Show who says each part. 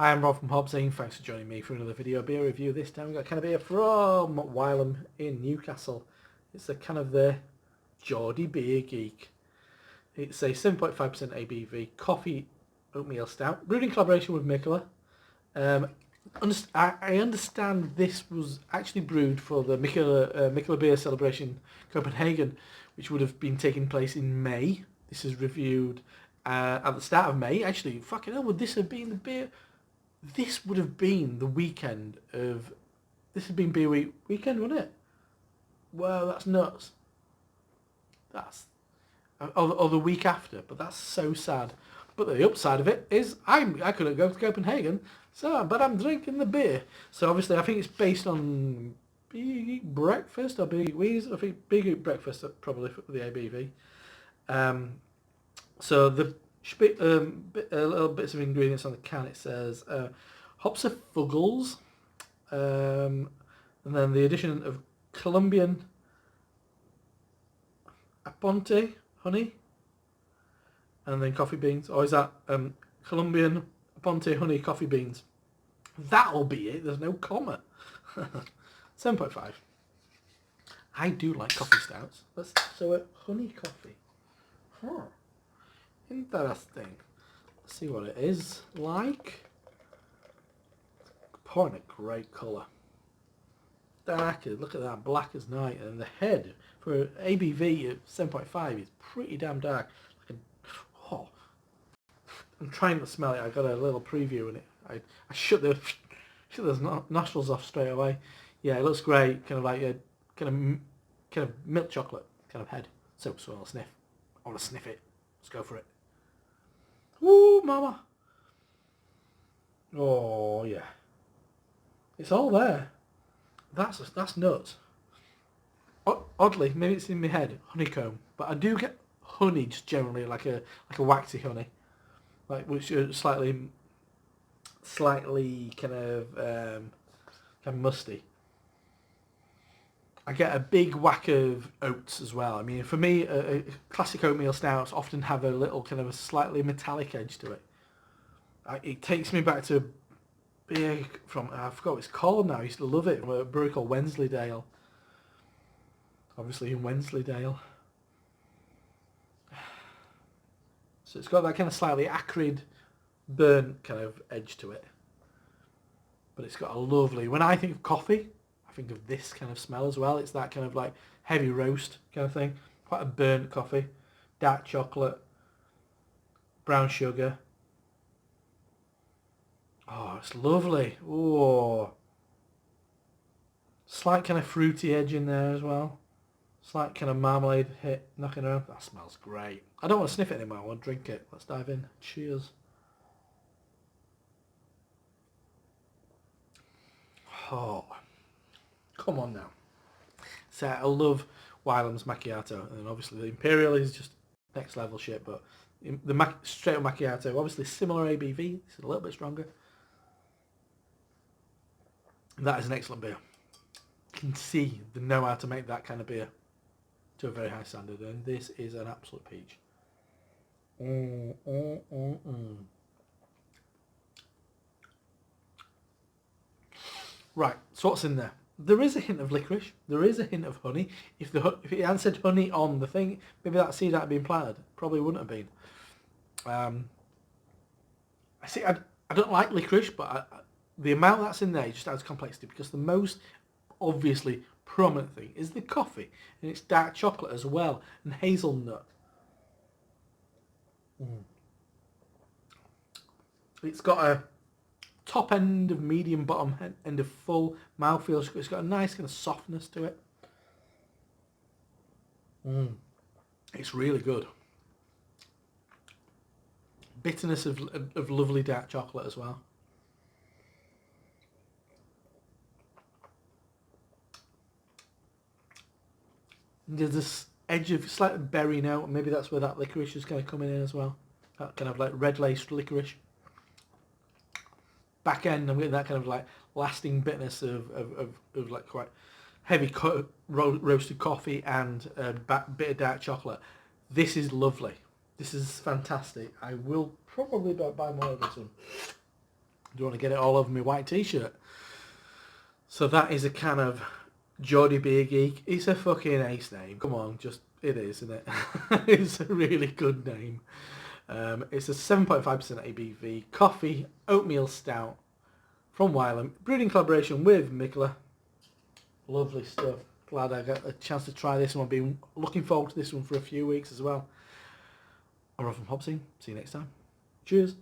Speaker 1: Hi, I'm Rob from HopZine. Thanks for joining me for another video beer review. This time we've got a can of beer from Wylam in Newcastle. It's a can of the Geordie Beer Geek. It's a 7.5% ABV Coffee Oatmeal Stout, brewed in collaboration with Mikkeller. I understand this was actually brewed for the Mikkeller Beer Celebration Copenhagen, which would have been taking place in May. This is reviewed at the start of May. Actually, fucking hell, would this have been the beer? This would have been the weekend of... This had been beer weekend, wouldn't it? Well, that's nuts. That's... Or the week after, but that's so sad. But the upside of it is I couldn't go to Copenhagen, but I'm drinking the beer. So obviously I think it's based on Beer Geek Breakfast or Beer Geek Wheeze. I think Beer Geek Breakfast probably for the ABV. So the little bits of ingredients on the can, it says hops of Fuggles, and then the addition of Colombian Aponte honey, and then coffee beans. Or is that Colombian Aponte honey coffee beans? That'll be it. There's no comma. 7.5. I do like coffee stouts. So honey coffee. Huh. Interesting. Let's see what it is like. Pouring a great colour. Dark, look at that, black as night. And the head for ABV at 7.5 is pretty damn dark. Oh, I'm trying to smell it. I got a little preview in it. I shut those nostrils off straight away. Yeah, it looks great. Kind of like a kind of milk chocolate kind of head. So I'll sniff. I want to sniff it. Let's go for it. Woo, mama. Oh yeah. It's all there. That's nuts. Oddly, maybe it's in my head, honeycomb, but I do get honey just generally like a waxy honey, like which is slightly kind of musty. I get a big whack of oats as well. I mean, for me, classic oatmeal stouts often have a little kind of a slightly metallic edge to it. It takes me back to beer from, I forgot what it's called now. I used to love it from a brewery called Wensleydale. Obviously in Wensleydale. So it's got that kind of slightly acrid, burnt kind of edge to it. But it's got a lovely, when I think of coffee, I think of this kind of smell as well. It's that kind of like heavy roast kind of thing. Quite a burnt coffee. Dark chocolate. Brown sugar. Oh, it's lovely. Oh. Slight kind of fruity edge in there as well. Slight kind of marmalade hit knocking around. That smells great. I don't want to sniff it anymore. I want to drink it. Let's dive in. Cheers. Oh. Come on now. So I love Wylam's macchiato, and obviously the Imperial is just next level shit, but the straight up macchiato, obviously similar ABV, it's a little bit stronger. That is an excellent beer. You can see they know how to make that kind of beer to a very high standard, and this is an absolute peach. Right, so what's in there? There is a hint of licorice. There is a hint of honey. If it hadn't said honey on the thing, maybe that seed had been planted. Probably wouldn't have been. I don't like licorice, but the amount that's in there just adds complexity, because the most obviously prominent thing is the coffee, and it's dark chocolate as well, and hazelnut. It's got a top end of medium, bottom end of full mouthfeel. It's got a nice kind of softness to it. It's really good. Bitterness of lovely dark chocolate as well. There's this edge of slight berry note, and maybe that's where that licorice is kind of coming in as well. That kind of like red laced licorice. Back end, I'm getting that kind of like lasting bitterness of like quite heavy roasted coffee and bit of dark chocolate. This is lovely. This is fantastic. I will probably buy more of this one. don't want to get it all over my white t-shirt. So that is a can of Geordie Beer Geek. It's a fucking ace name. Come on, just it is, isn't it? It's a really good name. It's a 7.5% ABV coffee oatmeal stout from Wylam, brewed in collaboration with Mikkeller. Lovely stuff. Glad I got a chance to try this one. I've been looking forward to this one for a few weeks as well. I'm Rob from HopZine. See you next time. Cheers.